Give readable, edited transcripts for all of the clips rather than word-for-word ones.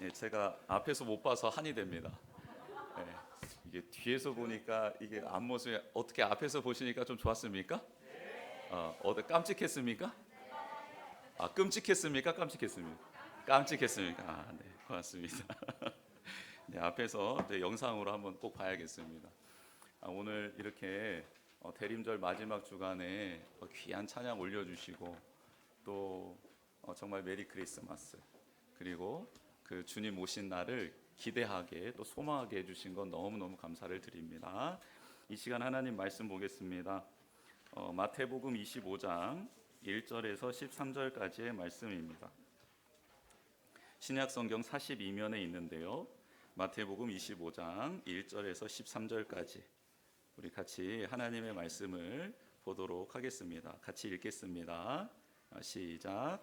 예, 제가 앞에서 못 봐서 한이 됩니다. 예, 이게 뒤에서 보니까 이게 앞모습이 어떻게 앞에서 보시니까 좀 좋았습니까? 어때 깜찍했습니까? 끔찍했습니까? 깜찍했습니까? 깜찍했습니까? 네, 고맙습니다. 네, 앞에서 네, 영상으로 한번 꼭 봐야겠습니다. 오늘 이렇게 대림절 마지막 주간에 귀한 찬양 올려주시고 또 정말 메리 크리스마스 그리고 그 주님 오신 날을 기대하게 또 소망하게 해주신 건 너무너무 감사를 드립니다. 이 시간 하나님 말씀 보겠습니다. 마태복음 25장 1절에서 13절까지의 말씀입니다. 신약 성경 42면에 있는데요. 마태복음 25장 1절에서 13절까지 우리 같이 하나님의 말씀을 보도록 하겠습니다. 같이 읽겠습니다. 시작.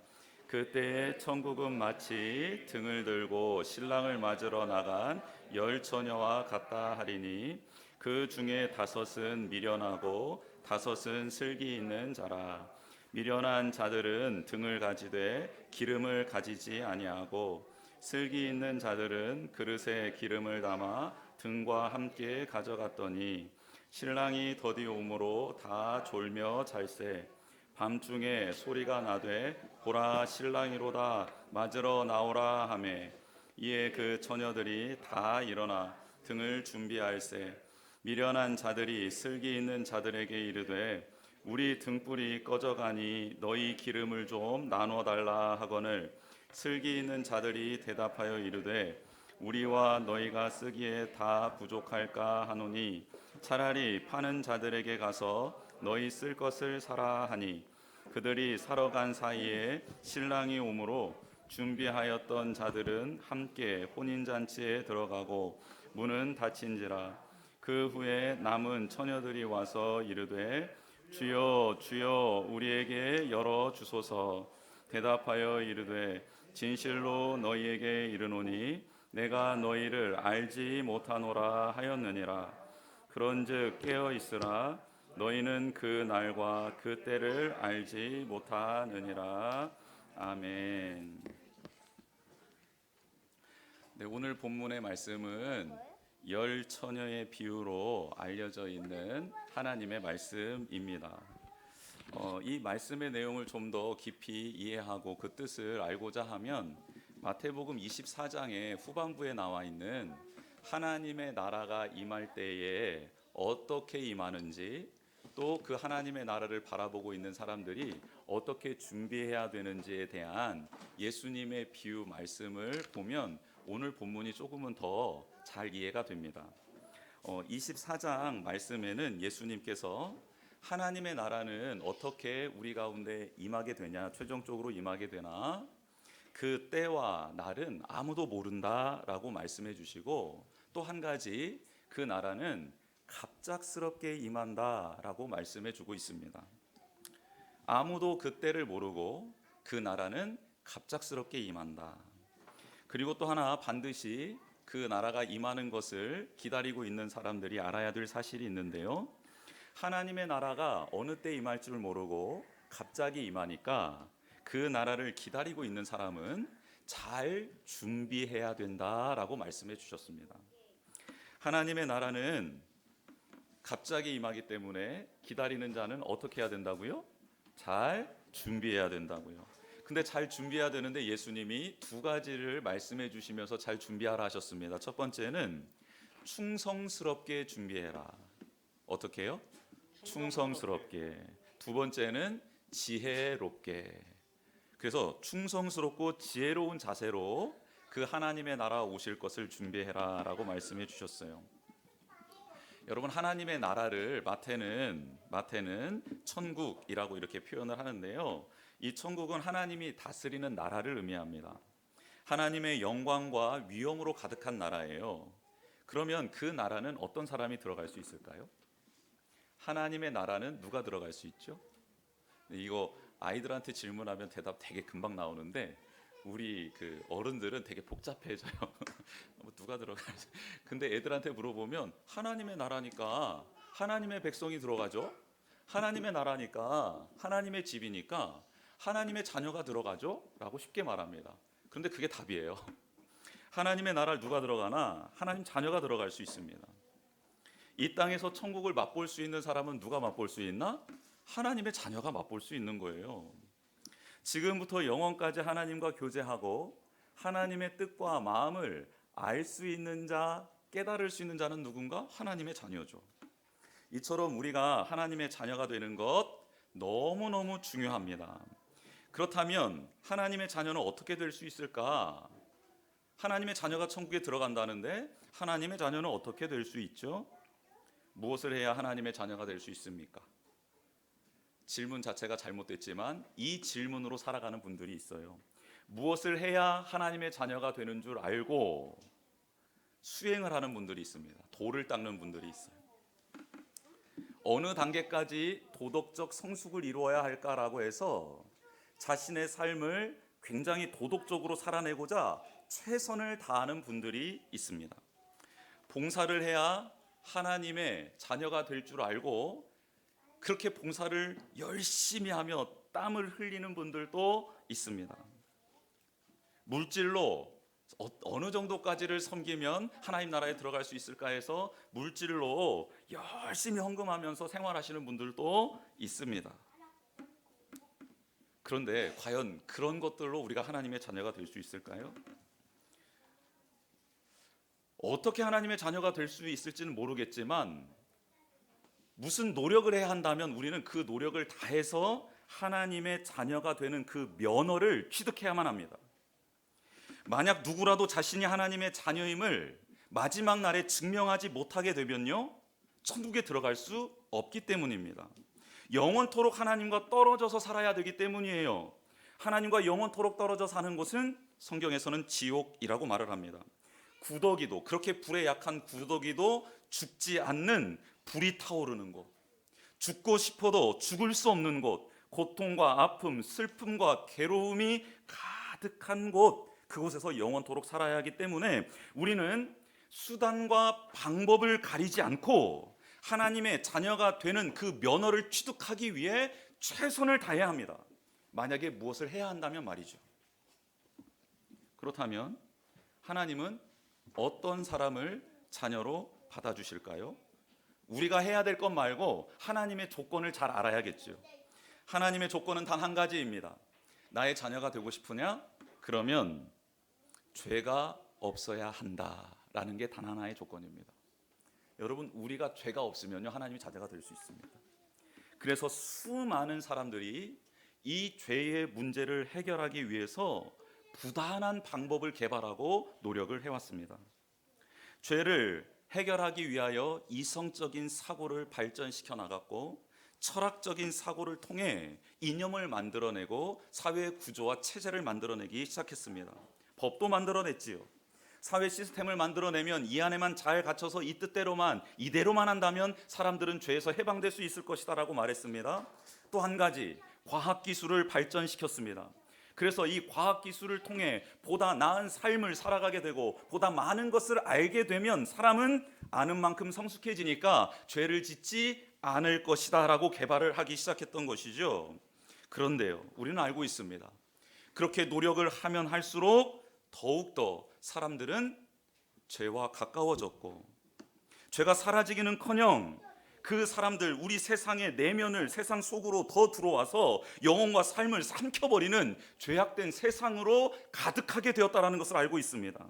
그때 천국은 마치 등을 들고 신랑을 맞으러 나간 10처녀와 같다 하리니 그 중에 5은 미련하고 5은 슬기 있는 자라. 미련한 자들은 등을 가지되 기름을 가지지 아니하고 슬기 있는 자들은 그릇에 기름을 담아 등과 함께 가져갔더니 신랑이 더디 오므로 다 졸며 잘세. 밤중에 소리가 나되 보라 신랑이로다 맞으러 나오라 하매 이에 그 처녀들이 다 일어나 등을 준비할세. 미련한 자들이 슬기 있는 자들에게 이르되 우리 등불이 꺼져가니 너희 기름을 좀 나눠 달라 하거늘 슬기 있는 자들이 대답하여 이르되 우리와 너희가 쓰기에 다 부족할까 하노니 차라리 파는 자들에게 가서 너희 쓸 것을 사라 하니 그들이 사러 간 사이에 신랑이 오므로 준비하였던 자들은 함께 혼인잔치에 들어가고 문은 닫힌지라. 그 후에 남은 처녀들이 와서 이르되 주여 주여 우리에게 열어 주소서. 대답하여 이르되 진실로 너희에게 이르노니 내가 너희를 알지 못하노라 하였느니라. 그런즉 깨어 있으라. 너희는 그 날과 그 때를 알지 못하느니라. 아멘. 네, 오늘 본문의 말씀은 10처녀의 비유로 알려져 있는 하나님의 말씀입니다. 이 말씀의 내용을 좀 더 깊이 이해하고 그 뜻을 알고자 하면 마태복음 24장의 후반부에 나와 있는 하나님의 나라가 임할 때에 어떻게 임하는지 또 그 하나님의 나라를 바라보고 있는 사람들이 어떻게 준비해야 되는지에 대한 예수님의 비유 말씀을 보면 오늘 본문이 조금은 더 잘 이해가 됩니다. 24장 말씀에는 예수님께서 하나님의 나라는 어떻게 우리 가운데 임하게 되냐, 최종적으로 임하게 되나 그 때와 날은 아무도 모른다라고 말씀해 주시고 또 한 가지 그 나라는 갑작스럽게 임한다라고 말씀해 주고 있습니다. 아무도 그 때를 모르고 그 나라는 갑작스럽게 임한다. 그리고 또 하나 반드시 그 나라가 임하는 것을 기다리고 있는 사람들이 알아야 될 사실이 있는데요. 하나님의 나라가 어느 때 임할 줄 모르고 갑자기 임하니까 그 나라를 기다리고 있는 사람은 잘 준비해야 된다라고 말씀해 주셨습니다. 하나님의 나라는 갑자기 임하기 때문에 기다리는 자는 어떻게 해야 된다고요? 잘 준비해야 된다고요. 근데 잘 준비해야 되는데 예수님이 두 가지를 말씀해 주시면서 잘 준비하라 하셨습니다. 첫 번째는 충성스럽게 준비해라. 어떻게 해요? 충성스럽게. 두 번째는 지혜롭게. 그래서 충성스럽고 지혜로운 자세로 그 하나님의 나라 오실 것을 준비해라 라고 말씀해 주셨어요. 여러분, 하나님의 나라를 마태는 천국이라고 이렇게 표현을 하는데요. 이 천국은 하나님이 다스리는 나라를 의미합니다. 하나님의 영광과 위엄으로 가득한 나라예요. 그러면 그 나라는 어떤 사람이 들어갈 수 있을까요? 하나님의 나라는 누가 들어갈 수 있죠? 이거 아이들한테 질문하면 대답 되게 금방 나오는데 우리 그 어른들은 되게 복잡해져요. 누가 들어가지? 근데 애들한테 물어보면 하나님의 나라니까 하나님의 백성이 들어가죠. 하나님의 나라니까 하나님의 집이니까 하나님의 자녀가 들어가죠. 라고 쉽게 말합니다. 그런데 그게 답이에요. 하나님의 나라를 누가 들어가나? 하나님 자녀가 들어갈 수 있습니다. 이 땅에서 천국을 맛볼 수 있는 사람은 누가 맛볼 수 있나? 하나님의 자녀가 맛볼 수 있는 거예요. 지금부터 영원까지 하나님과 교제하고 하나님의 뜻과 마음을 알 수 있는 자, 깨달을 수 있는 자는 누군가? 하나님의 자녀죠. 이처럼 우리가 하나님의 자녀가 되는 것 너무너무 중요합니다. 그렇다면 하나님의 자녀는 어떻게 될 수 있을까? 하나님의 자녀가 천국에 들어간다는데 하나님의 자녀는 어떻게 될 수 있죠? 무엇을 해야 하나님의 자녀가 될 수 있습니까? 질문 자체가 잘못됐지만 이 질문으로 살아가는 분들이 있어요. 무엇을 해야 하나님의 자녀가 되는 줄 알고 수행을 하는 분들이 있습니다. 도를 닦는 분들이 있어요. 어느 단계까지 도덕적 성숙을 이루어야 할까라고 해서 자신의 삶을 굉장히 도덕적으로 살아내고자 최선을 다하는 분들이 있습니다. 봉사를 해야 하나님의 자녀가 될 줄 알고 그렇게 봉사를 열심히 하며 땀을 흘리는 분들도 있습니다. 물질로 어느 정도까지를 섬기면 하나님 나라에 들어갈 수 있을까 해서 물질로 열심히 헌금하면서 생활하시는 분들도 있습니다. 그런데 과연 그런 것들로 우리가 하나님의 자녀가 될 수 있을까요? 어떻게 하나님의 자녀가 될 수 있을지는 모르겠지만 무슨 노력을 해야 한다면 우리는 그 노력을 다해서 하나님의 자녀가 되는 그 면허를 취득해야만 합니다. 만약 누구라도 자신이 하나님의 자녀임을 마지막 날에 증명하지 못하게 되면요, 천국에 들어갈 수 없기 때문입니다. 영원토록 하나님과 떨어져서 살아야 되기 때문이에요. 하나님과 영원토록 떨어져 사는 곳은 성경에서는 지옥이라고 말을 합니다. 구더기도, 그렇게 불에 약한 구더기도 죽지 않는 불이 타오르는 곳, 죽고 싶어도 죽을 수 없는 곳, 고통과 아픔, 슬픔과 괴로움이 가득한 곳, 그곳에서 영원토록 살아야 하기 때문에 우리는 수단과 방법을 가리지 않고 하나님의 자녀가 되는 그 면허를 취득하기 위해 최선을 다해야 합니다. 만약에 무엇을 해야 한다면 말이죠. 그렇다면 하나님은 어떤 사람을 자녀로 받아주실까요? 우리가 해야 될 것 말고 하나님의 조건을 잘 알아야겠죠. 하나님의 조건은 단 한 가지입니다. 나의 자녀가 되고 싶으냐? 그러면 죄가 없어야 한다라는 게 단 하나의 조건입니다. 여러분, 우리가 죄가 없으면요, 하나님의 자녀가 될 수 있습니다. 그래서 수많은 사람들이 이 죄의 문제를 해결하기 위해서 부단한 방법을 개발하고 노력을 해왔습니다. 죄를 해결하기 위하여 이성적인 사고를 발전시켜 나갔고 철학적인 사고를 통해 이념을 만들어내고 사회 구조와 체제를 만들어내기 시작했습니다. 법도 만들어냈지요. 사회 시스템을 만들어내면 이 안에만 잘 갇혀서 이 뜻대로만 이대로만 한다면 사람들은 죄에서 해방될 수 있을 것이다 라고 말했습니다. 또 한 가지, 과학기술을 발전시켰습니다. 그래서 이 과학기술을 통해 보다 나은 삶을 살아가게 되고 보다 많은 것을 알게 되면 사람은 아는 만큼 성숙해지니까 죄를 짓지 않을 것이다 라고 개발을 하기 시작했던 것이죠. 그런데요, 우리는 알고 있습니다. 그렇게 노력을 하면 할수록 더욱더 사람들은 죄와 가까워졌고 죄가 사라지기는커녕 그 사람들, 우리 세상의 내면을 세상 속으로 더 들어와서 영혼과 삶을 삼켜버리는 죄악된 세상으로 가득하게 되었다는 것을 알고 있습니다.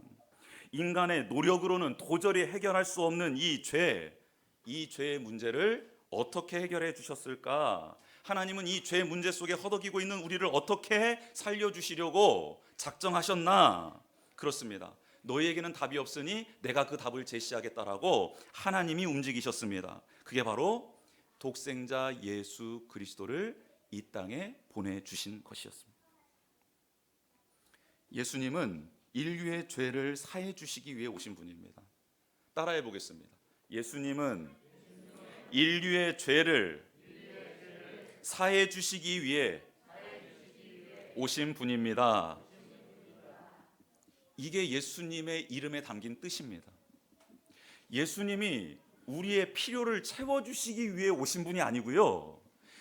인간의 노력으로는 도저히 해결할 수 없는 이 죄의 문제를 어떻게 해결해 주셨을까? 하나님은 이 죄 문제 속에 허덕이고 있는 우리를 어떻게 살려주시려고 작정하셨나? 그렇습니다. 너희에게는 답이 없으니 내가 그 답을 제시하겠다라고 하나님이 움직이셨습니다. 그게 바로 독생자 예수 그리스도를 이 땅에 보내주신 것이었습니다. 예수님은 인류의 죄를 사해 주시기 위해 오신 분입니다. 따라해 보겠습니다. 예수님은 인류의 죄를 사해 주시기 위해 오신 분입니다. 이게 예수님의 이름에 담긴 뜻입니다. 예수님이 우리의 필요를 채워주시기 위해 오신 분이 아니고요,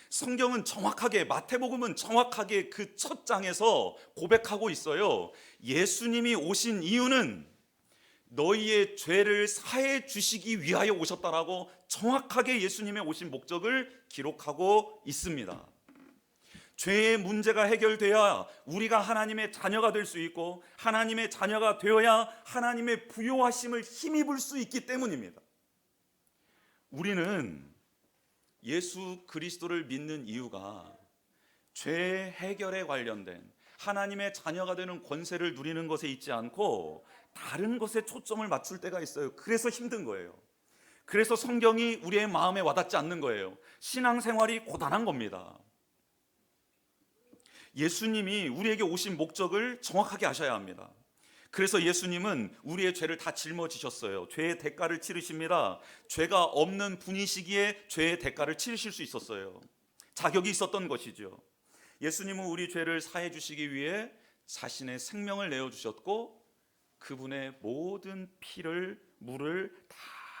성경은 정확하게, 마태복음은 정확하게 그 첫 장에서 고백하고 있어요. 예수님이 오신 이유는 너희의 죄를 사해 주시기 위하여 오셨다라고 정확하게 예수님의 오신 목적을 기록하고 있습니다. 죄의 문제가 해결돼야 우리가 하나님의 자녀가 될 수 있고, 하나님의 자녀가 되어야 하나님의 부요하심을 힘입을 수 있기 때문입니다. 우리는 예수 그리스도를 믿는 이유가 죄 해결에 관련된 하나님의 자녀가 되는 권세를 누리는 것에 있지 않고 다른 것에 초점을 맞출 때가 있어요. 그래서 힘든 거예요. 그래서 성경이 우리의 마음에 와닿지 않는 거예요. 신앙생활이 고단한 겁니다. 예수님이 우리에게 오신 목적을 정확하게 아셔야 합니다. 그래서 예수님은 우리의 죄를 다 짊어지셨어요. 죄의 대가를 치르십니다. 죄가 없는 분이시기에 죄의 대가를 치르실 수 있었어요. 자격이 있었던 것이죠. 예수님은 우리 죄를 사해 주시기 위해 자신의 생명을 내어주셨고, 그분의 모든 피를, 물을 다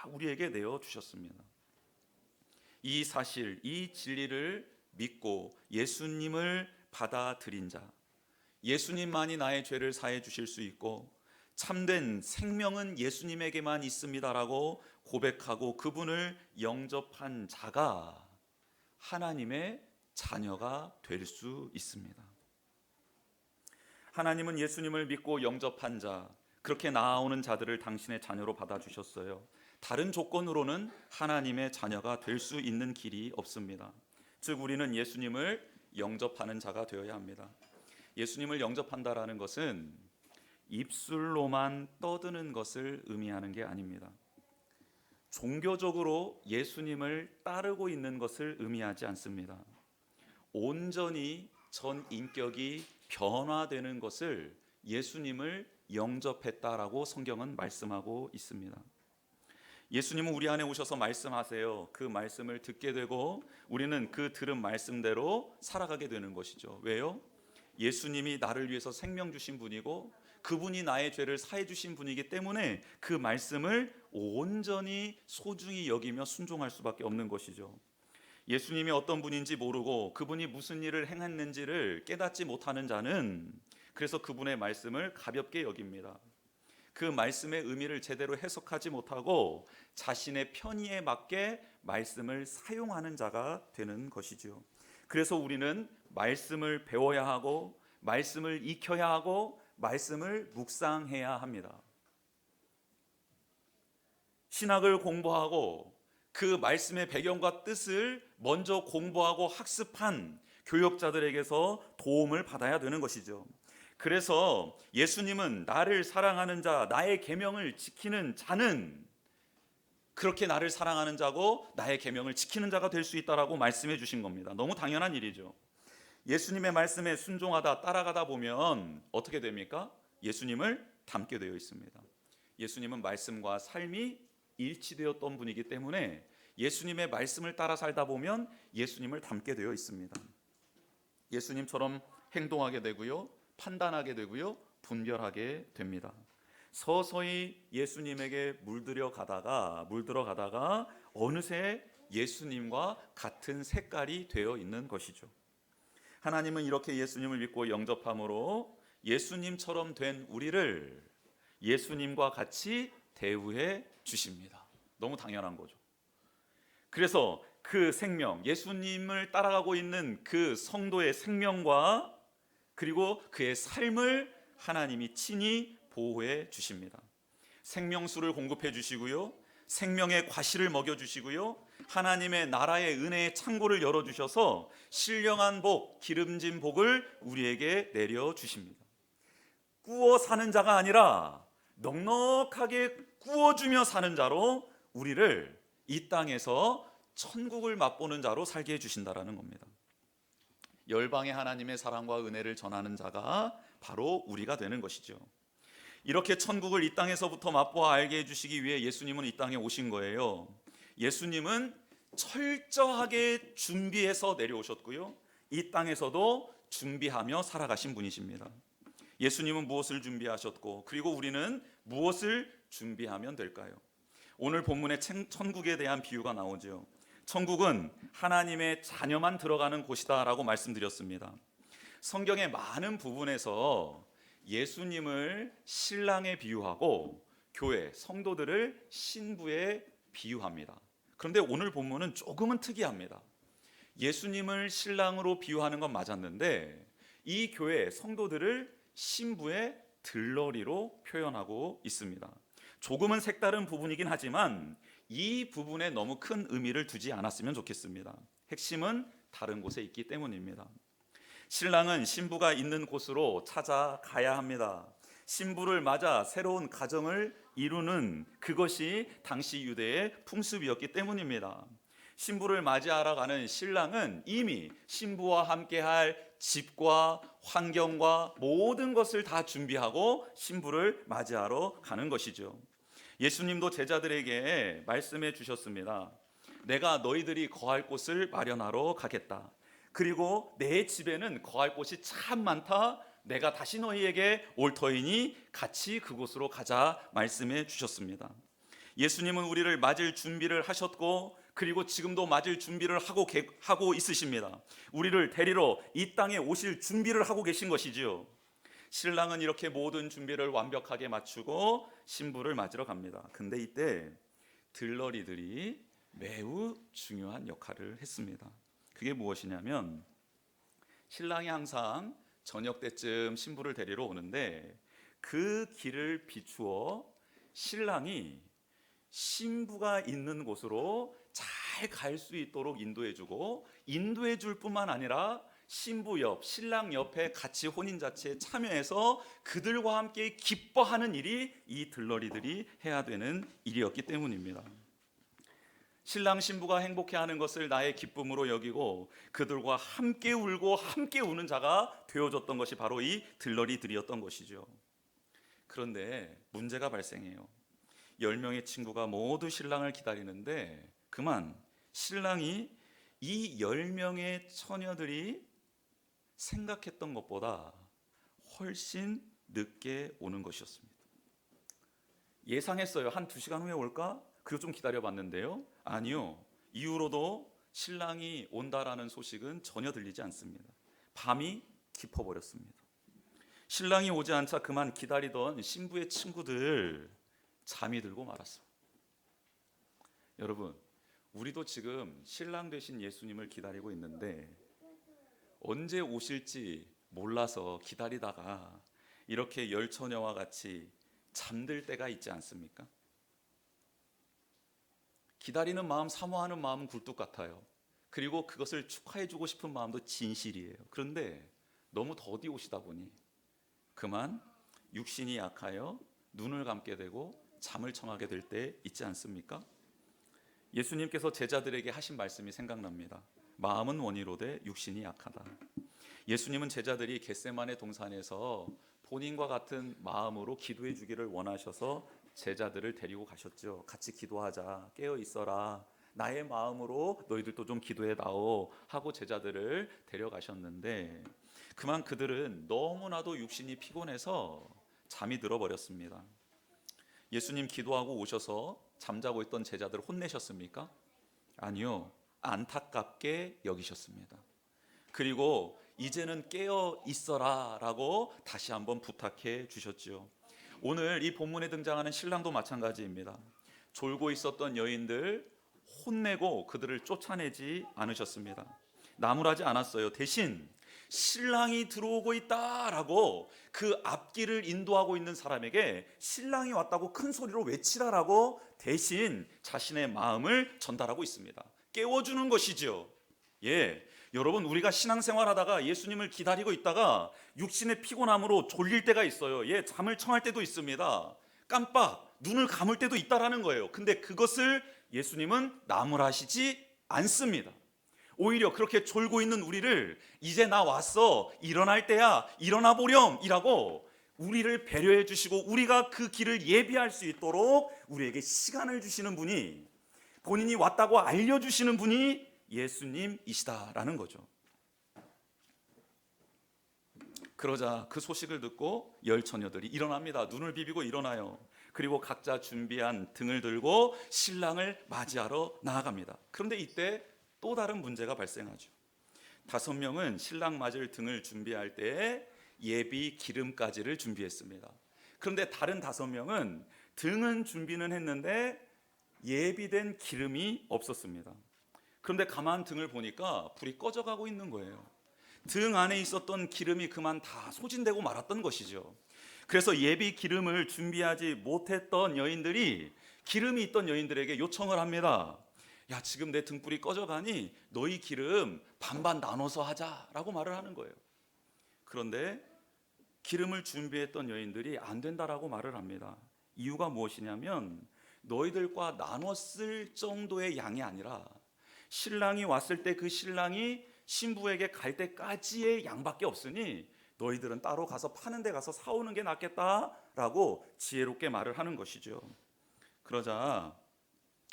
우리에게 내어주셨습니다. 이 사실, 이 진리를 믿고 예수님을 받아들인 자, 예수님만이 나의 죄를 사해 주실 수 있고 참된 생명은 예수님에게만 있습니다라고 고백하고 그분을 영접한 자가 하나님의 자녀가 될 수 있습니다. 하나님은 예수님을 믿고 영접한 자, 그렇게 나아오는 자들을 당신의 자녀로 받아주셨어요. 다른 조건으로는 하나님의 자녀가 될 수 있는 길이 없습니다. 즉 우리는 예수님을 영접하는 자가 되어야 합니다. 예수님을 영접한다라는 것은 입술로만 떠드는 것을 의미하는 게 아닙니다. 종교적으로 예수님을 따르고 있는 것을 의미하지 않습니다. 온전히 전 인격이 변화되는 것을 예수님을 영접했다라고 성경은 말씀하고 있습니다. 예수님은 우리 안에 오셔서 말씀하세요. 그 말씀을 듣게 되고 우리는 그 들은 말씀대로 살아가게 되는 것이죠. 왜요? 예수님이 나를 위해서 생명 주신 분이고 그분이 나의 죄를 사해 주신 분이기 때문에 그 말씀을 온전히 소중히 여기며 순종할 수밖에 없는 것이죠. 예수님이 어떤 분인지 모르고 그분이 무슨 일을 행했는지를 깨닫지 못하는 자는 그래서 그분의 말씀을 가볍게 여깁니다. 그 말씀의 의미를 제대로 해석하지 못하고 자신의 편의에 맞게 말씀을 사용하는 자가 되는 것이죠. 그래서 우리는 말씀을 배워야 하고 말씀을 익혀야 하고 말씀을 묵상해야 합니다. 신학을 공부하고 그 말씀의 배경과 뜻을 먼저 공부하고 학습한 교역자들에게서 도움을 받아야 되는 것이죠. 그래서 예수님은 나를 사랑하는 자, 나의 계명을 지키는 자는 그렇게 나를 사랑하는 자고 나의 계명을 지키는 자가 될 수 있다라고 말씀해 주신 겁니다. 너무 당연한 일이죠. 예수님의 말씀에 순종하다 따라가다 보면 어떻게 됩니까? 예수님을 닮게 되어 있습니다. 예수님은 말씀과 삶이 일치되었던 분이기 때문에 예수님의 말씀을 따라 살다 보면 예수님을 닮게 되어 있습니다. 예수님처럼 행동하게 되고요, 판단하게 되고요, 분별하게 됩니다. 서서히 예수님에게 물들어 가다가 어느새 예수님과 같은 색깔이 되어 있는 것이죠. 하나님은 이렇게 예수님을 믿고 영접함으로 예수님처럼 된 우리를 예수님과 같이 대우해 주십니다. 너무 당연한 거죠. 그래서 그 생명, 예수님을 따라가고 있는 그 성도의 생명과 그리고 그의 삶을 하나님이 친히 보호해 주십니다. 생명수를 공급해 주시고요, 생명의 과실을 먹여 주시고요, 하나님의 나라의 은혜의 창고를 열어 주셔서 신령한 복, 기름진 복을 우리에게 내려 주십니다. 구워 사는 자가 아니라 넉넉하게 구워주며 사는 자로 우리를 이 땅에서 천국을 맛보는 자로 살게 해주신다라는 겁니다. 열방의 하나님의 사랑과 은혜를 전하는 자가 바로 우리가 되는 것이죠. 이렇게 천국을 이 땅에서부터 맛보아 알게 해주시기 위해 예수님은 이 땅에 오신 거예요. 예수님은 철저하게 준비해서 내려오셨고요, 이 땅에서도 준비하며 살아가신 분이십니다. 예수님은 무엇을 준비하셨고 그리고 우리는 무엇을 준비하면 될까요? 오늘 본문에 천국에 대한 비유가 나오죠. 천국은 하나님의 자녀만 들어가는 곳이다라고 말씀드렸습니다. 성경의 많은 부분에서 예수님을 신랑에 비유하고 교회, 성도들을 신부에 비유합니다. 그런데 오늘 본문은 조금은 특이합니다. 예수님을 신랑으로 비유하는 건 맞았는데 이 교회 성도들을 신부의 들러리로 표현하고 있습니다. 조금은 색다른 부분이긴 하지만 이 부분에 너무 큰 의미를 두지 않았으면 좋겠습니다. 핵심은 다른 곳에 있기 때문입니다. 신랑은 신부가 있는 곳으로 찾아가야 합니다. 신부를 맞아 새로운 가정을 이루는 그것이 당시 유대의 풍습이었기 때문입니다. 신부를 맞이하러 가는 신랑은 이미 신부와 함께할 집과 환경과 모든 것을 다 준비하고 신부를 맞이하러 가는 것이죠. 예수님도 제자들에게 말씀해 주셨습니다. 내가 너희들이 거할 곳을 마련하러 가겠다. 그리고 내 집에는 거할 곳이 참 많다. 내가 다시 너희에게 올 터이니 같이 그곳으로 가자 말씀해 주셨습니다. 예수님은 우리를 맞을 준비를 하셨고 그리고 지금도 맞을 준비를 하고 있으십니다. 우리를 데리러 이 땅에 오실 준비를 하고 계신 것이지요. 신랑은 이렇게 모든 준비를 완벽하게 마치고 신부를 맞으러 갑니다. 근데 이때 들러리들이 매우 중요한 역할을 했습니다. 그게 무엇이냐면 신랑이 항상 저녁 때쯤 신부를 데리러 오는데 그 길을 비추어 신랑이 신부가 있는 곳으로 잘 갈 수 있도록 인도해주고 인도해줄 뿐만 아니라 신부 옆, 신랑 옆에 같이 혼인자체에 참여해서 그들과 함께 기뻐하는 일이 이 들러리들이 해야 되는 일이었기 때문입니다. 신랑 신부가 행복해하는 것을 나의 기쁨으로 여기고 그들과 함께 울고 함께 우는 자가 되어줬던 것이 바로 이 들러리들이었던 것이죠. 그런데 문제가 발생해요. 10명의 친구가 모두 신랑을 기다리는데 그만 신랑이 이 10명의 처녀들이 생각했던 것보다 훨씬 늦게 오는 것이었습니다. 예상했어요. 한 2시간 후에 올까? 그리고 좀 기다려봤는데요. 아니요. 이후로도 신랑이 온다라는 소식은 전혀 들리지 않습니다. 밤이 깊어버렸습니다. 신랑이 오지 않자 그만 기다리던 신부의 친구들 잠이 들고 말았습니다. 여러분, 우리도 지금 신랑 되신 예수님을 기다리고 있는데 언제 오실지 몰라서 기다리다가 이렇게 열처녀와 같이 잠들 때가 있지 않습니까? 기다리는 마음, 사모하는 마음은 굴뚝 같아요. 그리고 그것을 축하해주고 싶은 마음도 진실이에요. 그런데 너무 더디 오시다 보니 그만 육신이 약하여 눈을 감게 되고 잠을 청하게 될 때 있지 않습니까? 예수님께서 제자들에게 하신 말씀이 생각납니다. 마음은 원이로되 육신이 약하다. 예수님은 제자들이 겟세마네 동산에서 본인과 같은 마음으로 기도해 주기를 원하셔서 제자들을 데리고 가셨죠. 같이 기도하자. 깨어 있어라. 나의 마음으로 너희들도 좀 기도해 다오 하고 제자들을 데려가셨는데 그만 그들은 너무나도 육신이 피곤해서 잠이 들어버렸습니다. 예수님 기도하고 오셔서 잠자고 있던 제자들을 혼내셨습니까? 아니요. 안타깝게 여기셨습니다. 그리고 이제는 깨어 있어라 라고 다시 한번 부탁해 주셨죠. 오늘 이 본문에 등장하는 신랑도 마찬가지입니다. 졸고 있었던 여인들 혼내고 그들을 쫓아내지 않으셨습니다. 나무라지 않았어요. 대신 신랑이 들어오고 있다라고 그 앞길을 인도하고 있는 사람에게 신랑이 왔다고 큰 소리로 외치라라고 대신 자신의 마음을 전달하고 있습니다. 깨워주는 것이죠. 예, 여러분 우리가 신앙생활하다가 예수님을 기다리고 있다가 육신의 피곤함으로 졸릴 때가 있어요. 예, 잠을 청할 때도 있습니다. 깜빡 눈을 감을 때도 있다라는 거예요. 근데 그것을 예수님은 나무라시지 않습니다. 오히려 그렇게 졸고 있는 우리를 이제 나 왔어, 일어날 때야, 일어나 보렴 이라고 우리를 배려해 주시고 우리가 그 길을 예비할 수 있도록 우리에게 시간을 주시는 분이, 본인이 왔다고 알려주시는 분이 예수님이시다라는 거죠. 그러자 그 소식을 듣고 열처녀들이 일어납니다. 눈을 비비고 일어나요. 그리고 각자 준비한 등을 들고 신랑을 맞이하러 나아갑니다. 그런데 이때 또 다른 문제가 발생하죠. 5명은 신랑 맞을 등을 준비할 때 예비 기름가지를 준비했습니다. 그런데 다른 5명은 등은 준비는 했는데 예비된 기름이 없었습니다. 그런데 가만 등을 보니까 불이 꺼져가고 있는 거예요. 등 안에 있었던 기름이 그만 다 소진되고 말았던 것이죠. 그래서 예비 기름을 준비하지 못했던 여인들이 기름이 있던 여인들에게 요청을 합니다. 야, 지금 내 등불이 꺼져가니 너희 기름 반반 나눠서 하자라고 말을 하는 거예요. 그런데 기름을 준비했던 여인들이 안 된다라고 말을 합니다. 이유가 무엇이냐면 너희들과 나눠 쓸 정도의 양이 아니라 신랑이 왔을 때 그 신랑이 신부에게 갈 때까지의 양밖에 없으니 너희들은 따로 가서 파는 데 가서 사오는 게 낫겠다라고 지혜롭게 말을 하는 것이죠. 그러자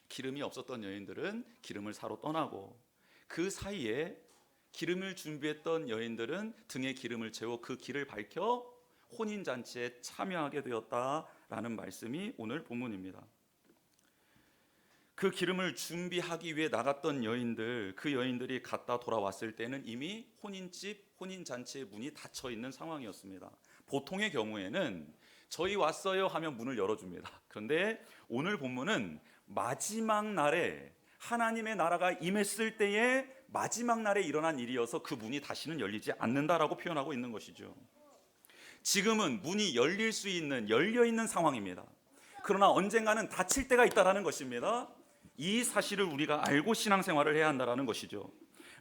기름이 없었던 여인들은 기름을 사러 떠나고, 그 사이에 기름을 준비했던 여인들은 등에 기름을 채워 그 길을 밝혀 혼인잔치에 참여하게 되었다라는 말씀이 오늘 본문입니다. 그 기름을 준비하기 위해 나갔던 여인들, 그 여인들이 갔다 돌아왔을 때는 이미 혼인잔치의 문이 닫혀 있는 상황이었습니다. 보통의 경우에는 저희 왔어요 하면 문을 열어줍니다. 그런데 오늘 본문은 마지막 날에 하나님의 나라가 임했을 때에 마지막 날에 일어난 일이어서 그 문이 다시는 열리지 않는다라고 표현하고 있는 것이죠. 지금은 문이 열릴 수 있는, 열려있는 상황입니다. 그러나 언젠가는 닫힐 때가 있다는 것입니다. 이 사실을 우리가 알고 신앙생활을 해야 한다는 것이죠.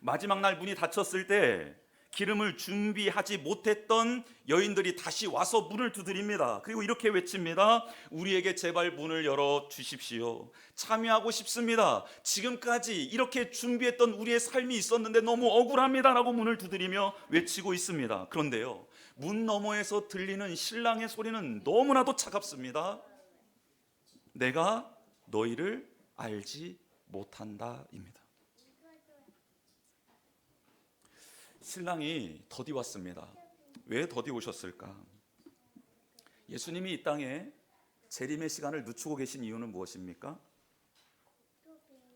마지막 날 문이 닫혔을 때 기름을 준비하지 못했던 여인들이 다시 와서 문을 두드립니다. 그리고 이렇게 외칩니다. 우리에게 제발 문을 열어 주십시오. 참여하고 싶습니다. 지금까지 이렇게 준비했던 우리의 삶이 있었는데 너무 억울합니다 라고 문을 두드리며 외치고 있습니다. 그런데요, 문 너머에서 들리는 신랑의 소리는 너무나도 차갑습니다. 내가 너희를 알지 못한다입니다. 신랑이 더디 왔습니다. 왜 더디 오셨을까? 예수님이 이 땅에 재림의 시간을 늦추고 계신 이유는 무엇입니까?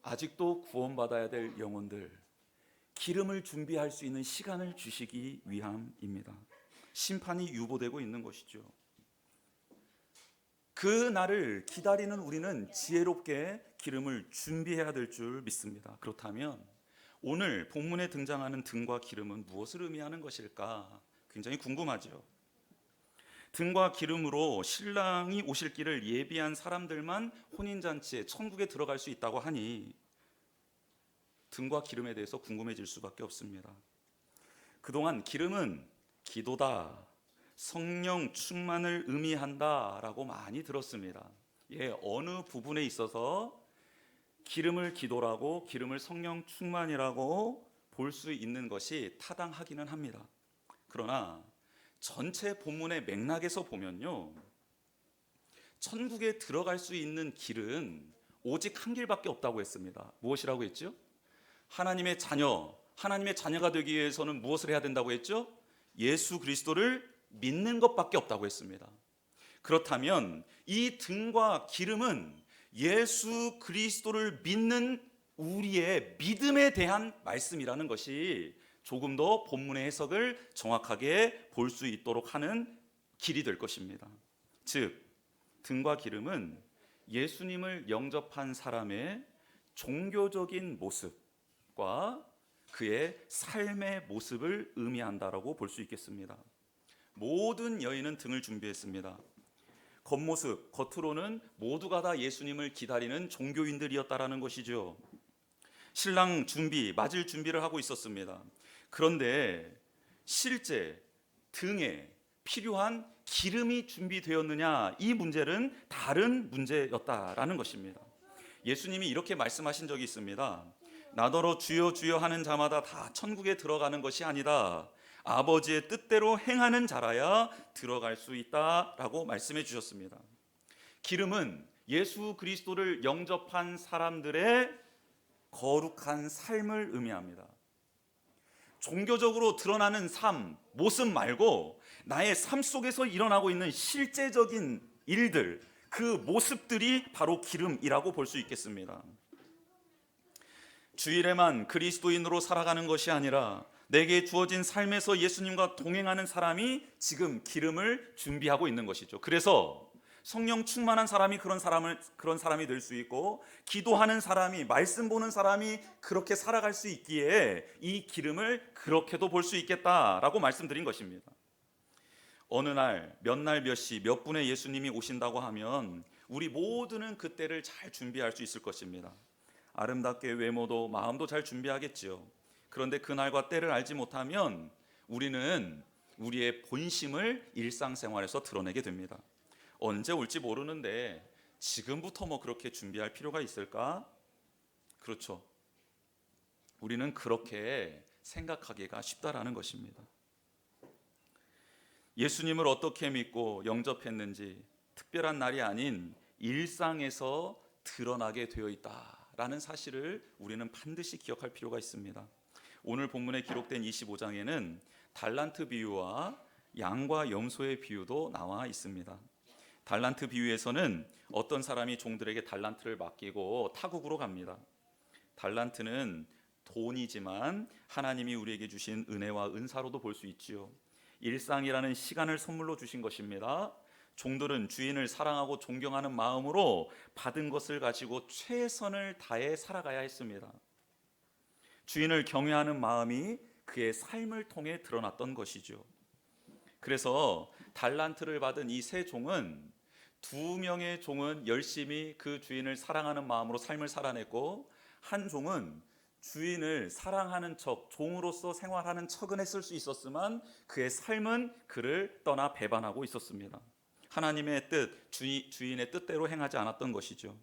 아직도 구원받아야 될 영혼들, 기름을 준비할 수 있는 시간을 주시기 위함입니다. 심판이 유보되고 있는 것이죠. 그 날을 기다리는 우리는 지혜롭게 기름을 준비해야 될 줄 믿습니다. 그렇다면 오늘 본문에 등장하는 등과 기름은 무엇을 의미하는 것일까? 굉장히 궁금하죠. 등과 기름으로 신랑이 오실 길을 예비한 사람들만 혼인잔치에 천국에 들어갈 수 있다고 하니 등과 기름에 대해서 궁금해질 수밖에 없습니다. 그동안 기름은 기도다, 성령 충만을 의미한다라고 많이 들었습니다. 어느 부분에 있어서 기름을 기도라고, 기름을 성령 충만이라고 볼 수 있는 것이 타당하기는 합니다. 그러나 전체 본문의 맥락에서 보면요, 천국에 들어갈 수 있는 길은 오직 한 길밖에 없다고 했습니다. 무엇이라고 했죠? 하나님의 자녀가 되기 위해서는 무엇을 해야 된다고 했죠? 예수 그리스도를 믿는 것밖에 없다고 했습니다. 그렇다면 이 등과 기름은 예수 그리스도를 믿는 우리의 믿음에 대한 말씀이라는 것이 조금 더 본문의 해석을 정확하게 볼 수 있도록 하는 길이 될 것입니다. 즉, 등과 기름은 예수님을 영접한 사람의 종교적인 모습과 그의 삶의 모습을 의미한다라고 볼 수 있겠습니다. 모든 여인은 등을 준비했습니다. 겉모습, 겉으로는 모두가 다 예수님을 기다리는 종교인들이었다라는 것이죠. 신랑 준비, 맞을 준비를 하고 있었습니다. 그런데 실제 등에 필요한 기름이 준비되었느냐, 이 문제는 다른 문제였다라는 것입니다. 예수님이 이렇게 말씀하신 적이 있습니다. 나더러 주여 주여 하는 자마다 다 천국에 들어가는 것이 아니다. 아버지의 뜻대로 행하는 자라야 들어갈 수 있다라고 말씀해 주셨습니다. 기름은 예수 그리스도를 영접한 사람들의 거룩한 삶을 의미합니다. 종교적으로 드러나는 삶, 모습 말고 나의 삶 속에서 일어나고 있는 실제적인 일들, 그 모습들이 바로 기름이라고 볼 수 있겠습니다. 주일에만 그리스도인으로 살아가는 것이 아니라 내게 주어진 삶에서 예수님과 동행하는 사람이 지금 기름을 준비하고 있는 것이죠. 그래서 성령 충만한 사람이 그런 사람이 될 수 있고, 기도하는 사람이, 말씀 보는 사람이 그렇게 살아갈 수 있기에 이 기름을 그렇게도 볼 수 있겠다라고 말씀드린 것입니다. 어느 날, 몇 시, 몇 분에 예수님이 오신다고 하면 우리 모두는 그때를 잘 준비할 수 있을 것입니다. 아름답게 외모도 마음도 잘 준비하겠지요. 그런데 그날과 때를 알지 못하면 우리는 우리의 본심을 일상생활에서 드러내게 됩니다. 언제 올지 모르는데 지금부터 그렇게 준비할 필요가 있을까? 그렇죠. 우리는 그렇게 생각하기가 쉽다라는 것입니다. 예수님을 어떻게 믿고 영접했는지 특별한 날이 아닌 일상에서 드러나게 되어 있다라는 사실을 우리는 반드시 기억할 필요가 있습니다. 오늘 본문에 기록된 25장에는 달란트 비유와 양과 염소의 비유도 나와 있습니다. 달란트 비유에서는 어떤 사람이 종들에게 달란트를 맡기고 타국으로 갑니다. 달란트는 돈이지만 하나님이 우리에게 주신 은혜와 은사로도 볼 수 있지요. 일상이라는 시간을 선물로 주신 것입니다. 종들은 주인을 사랑하고 존경하는 마음으로 받은 것을 가지고 최선을 다해 살아가야 했습니다. 주인을 경외하는 마음이 그의 삶을 통해 드러났던 것이죠. 그래서 달란트를 받은 이 세 종은, 두 명의 종은 열심히 그 주인을 사랑하는 마음으로 삶을 살아냈고, 한 종은 주인을 사랑하는 척, 종으로서 생활하는 척은 했을 수 있었지만 그의 삶은 그를 떠나 배반하고 있었습니다. 하나님의 뜻, 주인의 뜻대로 행하지 않았던 것이죠.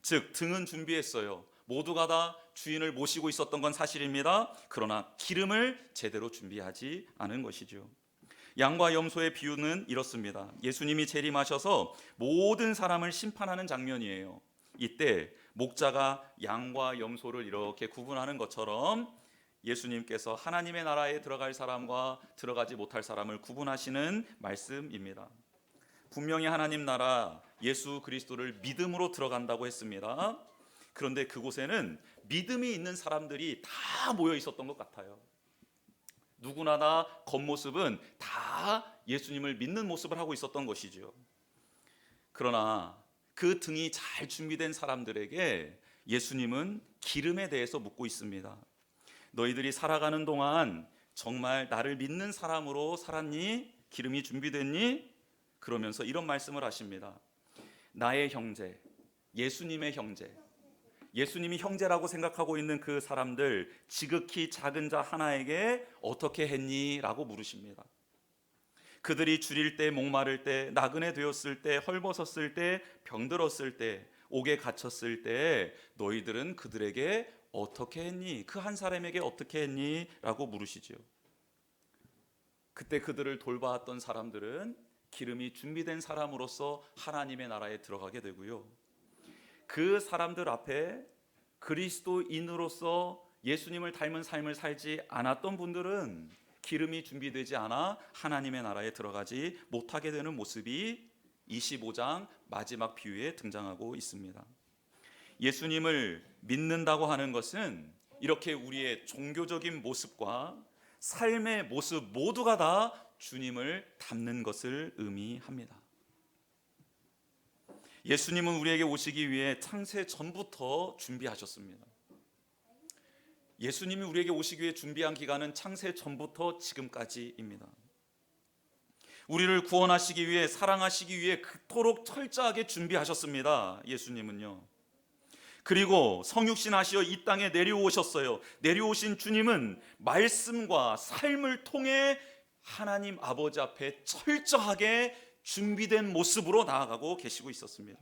즉, 등은 준비했어요. 모두가 다 주인을 모시고 있었던 건 사실입니다. 그러나 기름을 제대로 준비하지 않은 것이죠. 양과 염소의 비유는 이렇습니다. 예수님이 재림하셔서 모든 사람을 심판하는 장면이에요. 이때 목자가 양과 염소를 이렇게 구분하는 것처럼 예수님께서 하나님의 나라에 들어갈 사람과 들어가지 못할 사람을 구분하시는 말씀입니다. 분명히 하나님 나라, 예수 그리스도를 믿음으로 들어간다고 했습니다. 그런데 그곳에는 믿음이 있는 사람들이 다 모여 있었던 것 같아요. 누구나 다 겉모습은 다 예수님을 믿는 모습을 하고 있었던 것이죠. 그러나 그 등이 잘 준비된 사람들에게 예수님은 기름에 대해서 묻고 있습니다. 너희들이 살아가는 동안 정말 나를 믿는 사람으로 살았니? 기름이 준비됐니? 그러면서 이런 말씀을 하십니다. 나의 형제, 예수님의 형제, 예수님이 형제라고 생각하고 있는 그 사람들, 지극히 작은 자 하나에게 어떻게 했니? 라고 물으십니다. 그들이 줄일 때, 목마를 때, 나그네 되었을 때, 헐벗었을 때, 병들었을 때, 옥에 갇혔을 때 너희들은 그들에게 어떻게 했니? 그 한 사람에게 어떻게 했니? 라고 물으시죠. 그때 그들을 돌봐왔던 사람들은 기름이 준비된 사람으로서 하나님의 나라에 들어가게 되고요. 그 사람들 앞에 그리스도인으로서 예수님을 닮은 삶을 살지 않았던 분들은 기름이 준비되지 않아 하나님의 나라에 들어가지 못하게 되는 모습이 25장 마지막 비유에 등장하고 있습니다. 예수님을 믿는다고 하는 것은 이렇게 우리의 종교적인 모습과 삶의 모습 모두가 다 주님을 닮는 것을 의미합니다. 예수님은 우리에게 오시기 위해 창세 전부터 준비하셨습니다. 예수님이 우리에게 오시기 위해 준비한 기간은 창세 전부터 지금까지입니다. 우리를 구원하시기 위해, 사랑하시기 위해 그토록 철저하게 준비하셨습니다. 예수님은요. 그리고 성육신 하시어 이 땅에 내려오셨어요. 내려오신 주님은 말씀과 삶을 통해 하나님 아버지 앞에 철저하게 준비된 모습으로 나아가고 계시고 있었습니다.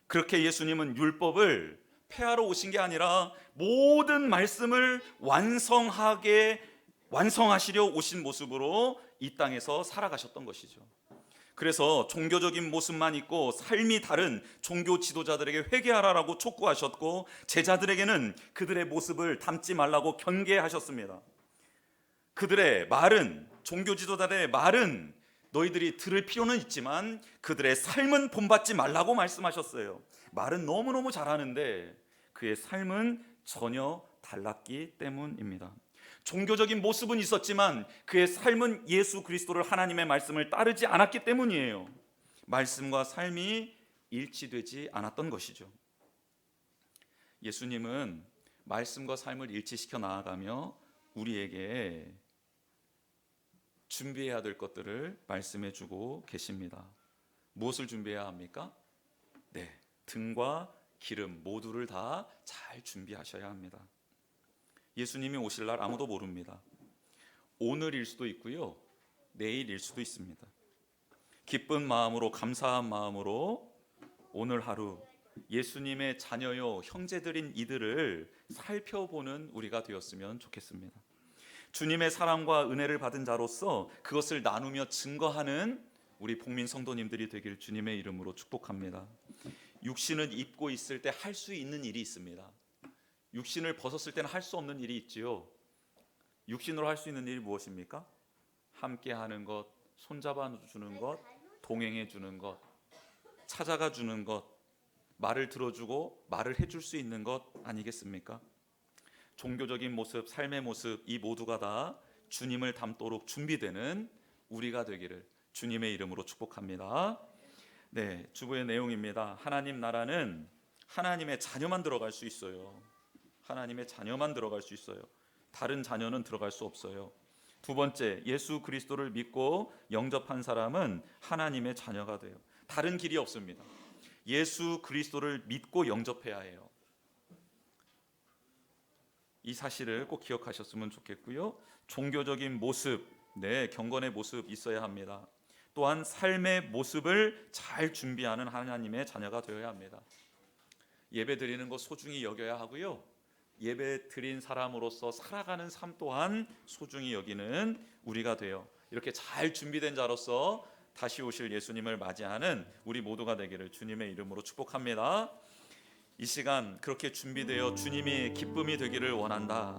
그렇게 예수님은 율법을 폐하러 오신 게 아니라 모든 말씀을 완성하시려 오신 모습으로 이 땅에서 살아가셨던 것이죠. 그래서 종교적인 모습만 있고 삶이 다른 종교 지도자들에게 회개하라고 촉구하셨고, 제자들에게는 그들의 모습을 닮지 말라고 경계하셨습니다. 그들의 말은, 종교 지도자들의 말은 너희들이 들을 필요는 있지만 그들의 삶은 본받지 말라고 말씀하셨어요. 말은 너무너무 잘하는데 그의 삶은 전혀 달랐기 때문입니다. 종교적인 모습은 있었지만 그의 삶은 예수 그리스도를, 하나님의 말씀을 따르지 않았기 때문이에요. 말씀과 삶이 일치되지 않았던 것이죠. 예수님은 말씀과 삶을 일치시켜 나아가며 우리에게 준비해야 될 것들을 말씀해 주고 계십니다. 무엇을 준비해야 합니까? 네, 등과 기름 모두를 다 잘 준비하셔야 합니다. 예수님이 오실 날 아무도 모릅니다. 오늘일 수도 있고요, 내일일 수도 있습니다. 기쁜 마음으로, 감사한 마음으로 오늘 하루 예수님의 자녀요 형제들인 이들을 살펴보는 우리가 되었으면 좋겠습니다. 주님의 사랑과 은혜를 받은 자로서 그것을 나누며 증거하는 우리 복민 성도님들이 되길 주님의 이름으로 축복합니다. 육신을 입고 있을 때 할 수 있는 일이 있습니다. 육신을 벗었을 때는 할 수 없는 일이 있지요. 육신으로 할 수 있는 일이 무엇입니까? 함께 하는 것, 손잡아 주는 것, 동행해 주는 것, 찾아가 주는 것, 말을 들어주고 말을 해줄 수 있는 것 아니겠습니까? 종교적인 모습, 삶의 모습, 이 모두가 다 주님을 닮도록 준비되는 우리가 되기를 주님의 이름으로 축복합니다. 네, 주보의 내용입니다. 하나님 나라는 하나님의 자녀만 들어갈 수 있어요. 하나님의 자녀만 들어갈 수 있어요. 다른 자녀는 들어갈 수 없어요. 두 번째, 예수 그리스도를 믿고 영접한 사람은 하나님의 자녀가 돼요. 다른 길이 없습니다. 예수 그리스도를 믿고 영접해야 해요. 이 사실을 꼭 기억하셨으면 좋겠고요. 종교적인 모습, 네, 경건의 모습 있어야 합니다. 또한 삶의 모습을 잘 준비하는 하나님의 자녀가 되어야 합니다. 예배 드리는 것 소중히 여겨야 하고요, 예배 드린 사람으로서 살아가는 삶 또한 소중히 여기는 우리가 돼요. 이렇게 잘 준비된 자로서 다시 오실 예수님을 맞이하는 우리 모두가 되기를 주님의 이름으로 축복합니다. 이 시간 그렇게 준비되어 주님이 기쁨이 되기를 원한다.